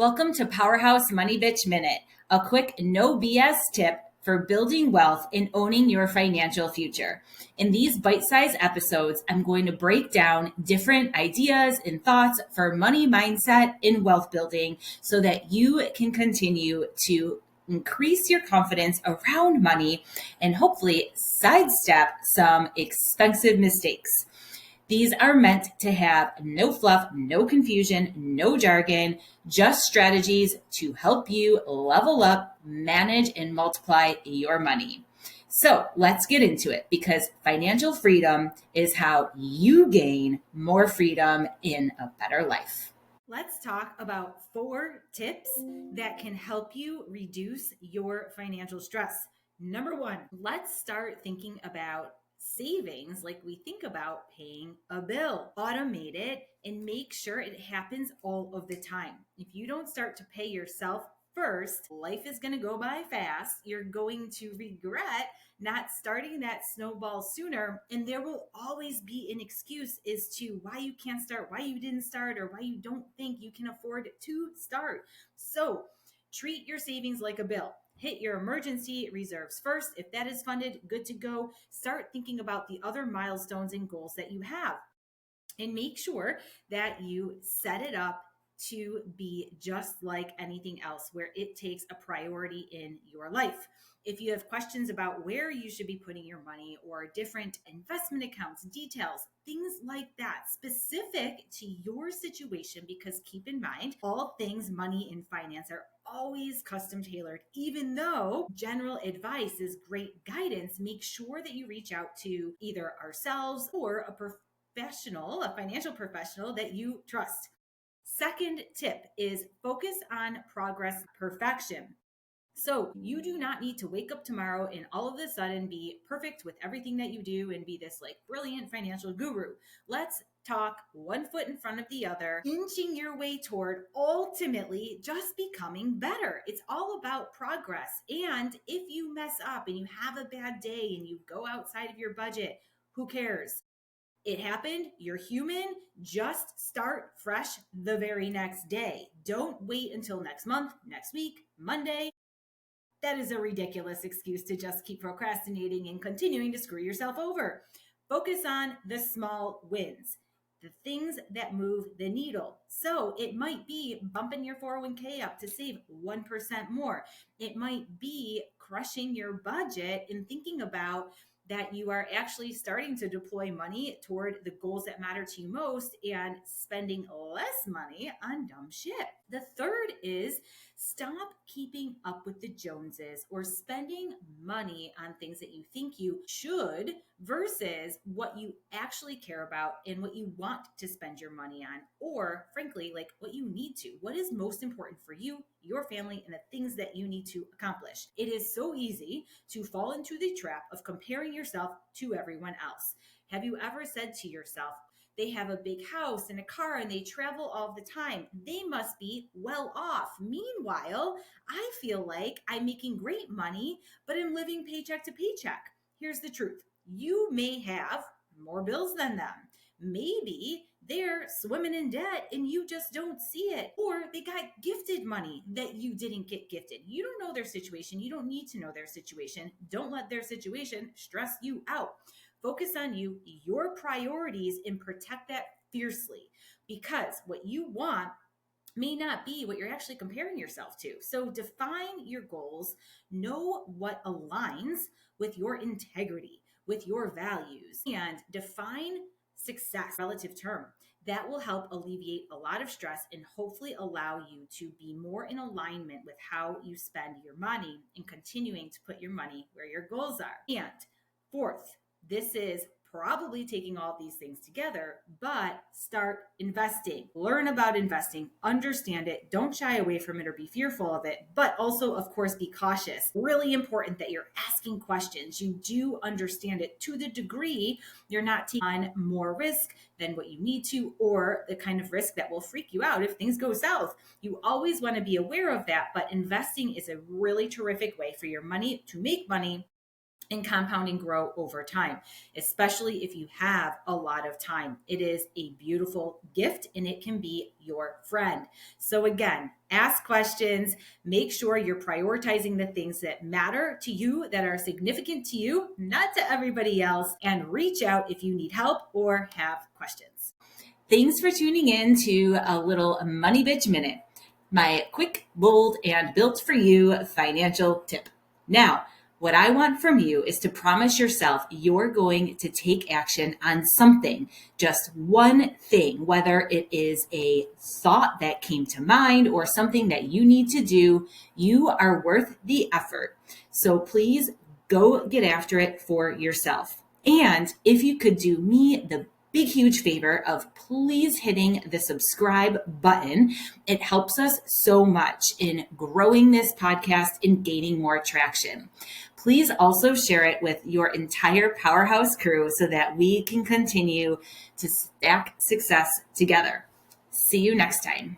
Welcome to Powerhouse Money Bitch Minute, a quick no BS tip for building wealth and owning your financial future. In these bite-sized episodes, I'm going to break down different ideas and thoughts for money mindset and wealth building so that you can continue to increase your confidence around money and hopefully sidestep some expensive mistakes. These are meant to have no fluff, no confusion, no jargon, just strategies to help you level up, manage, and multiply your money. So let's get into it because financial freedom is how you gain more freedom in a better life. Let's talk about 4 tips that can help you reduce your financial stress. Number 1, let's start thinking about savings like we think about paying a bill. Automate it and make sure it happens all of the time. If you don't start to pay yourself first, life is going to go by fast. You're going to regret not starting that snowball sooner, and there will always be an excuse as to why you can't start, why you didn't start, or why you don't think you can afford to start. So treat your savings like a bill. Hit your emergency reserves first. If that is funded, good to go. Start thinking about the other milestones and goals that you have, and make sure that you set it up to be just like anything else, where it takes a priority in your life. If you have questions about where you should be putting your money or different investment accounts, details, things like that, specific to your situation, because keep in mind, all things money and finance are always custom tailored. Even though general advice is great guidance, make sure that you reach out to either ourselves or a professional, a financial professional that you trust. Second tip is focus on progress perfection. So you do not need to wake up tomorrow and all of a sudden be perfect with everything that you do and be this like brilliant financial guru. Let's talk one foot in front of the other, inching your way toward ultimately just becoming better. It's all about progress. And if you mess up and you have a bad day and you go outside of your budget, who cares? It happened. You're human. Just start fresh the very next day. Don't wait until next month, next week, Monday. That is a ridiculous excuse to just keep procrastinating and continuing to screw yourself over. Focus on the small wins, the things that move the needle. So it might be bumping your 401k up to save 1% more. It might be crushing your budget and thinking about that you are actually starting to deploy money toward the goals that matter to you most and spending less money on dumb shit. The third is stop keeping up with the Joneses or spending money on things that you think you should versus what you actually care about and what you want to spend your money on, or frankly, like what you need to. What is most important for you, your family, and the things that you need to accomplish? It is so easy to fall into the trap of comparing yourself to everyone else. Have you ever said to yourself, they have a big house and a car and they travel all the time, they must be well off? Meanwhile, I feel like I'm making great money, but I'm living paycheck to paycheck. Here's the truth. You may have more bills than them. Maybe they're swimming in debt and you just don't see it. Or they got gifted money that you didn't get gifted. You don't know their situation. You don't need to know their situation. Don't let their situation stress you out. Focus on you, your priorities, and protect that fiercely, because what you want may not be what you're actually comparing yourself to. So define your goals, know what aligns with your integrity, with your values, and define success relative term. That will help alleviate a lot of stress and hopefully allow you to be more in alignment with how you spend your money and continuing to put your money where your goals are. And fourth, this is probably taking all these things together, but start investing. Learn about investing, understand it, don't shy away from it or be fearful of it, but also, of course, be cautious. Really important that you're asking questions. You do understand it to the degree you're not taking on more risk than what you need to, or the kind of risk that will freak you out if things go south. You always want to be aware of that, but investing is a really terrific way for your money to make money and compound and grow over time, especially if you have a lot of time. It is a beautiful gift and it can be your friend. So again, ask questions, make sure you're prioritizing the things that matter to you, that are significant to you, not to everybody else, and reach out if you need help or have questions. Thanks for tuning in to a little Money Bitch Minute, my quick, bold, and built for you financial tip. Now, what I want from you is to promise yourself you're going to take action on something, just one thing, whether it is a thought that came to mind or something that you need to do. You are worth the effort. So please go get after it for yourself. And if you could do me the big, huge favor of please hitting the subscribe button. It helps us so much in growing this podcast and gaining more traction. Please also share it with your entire Powerhouse crew so that we can continue to stack success together. See you next time.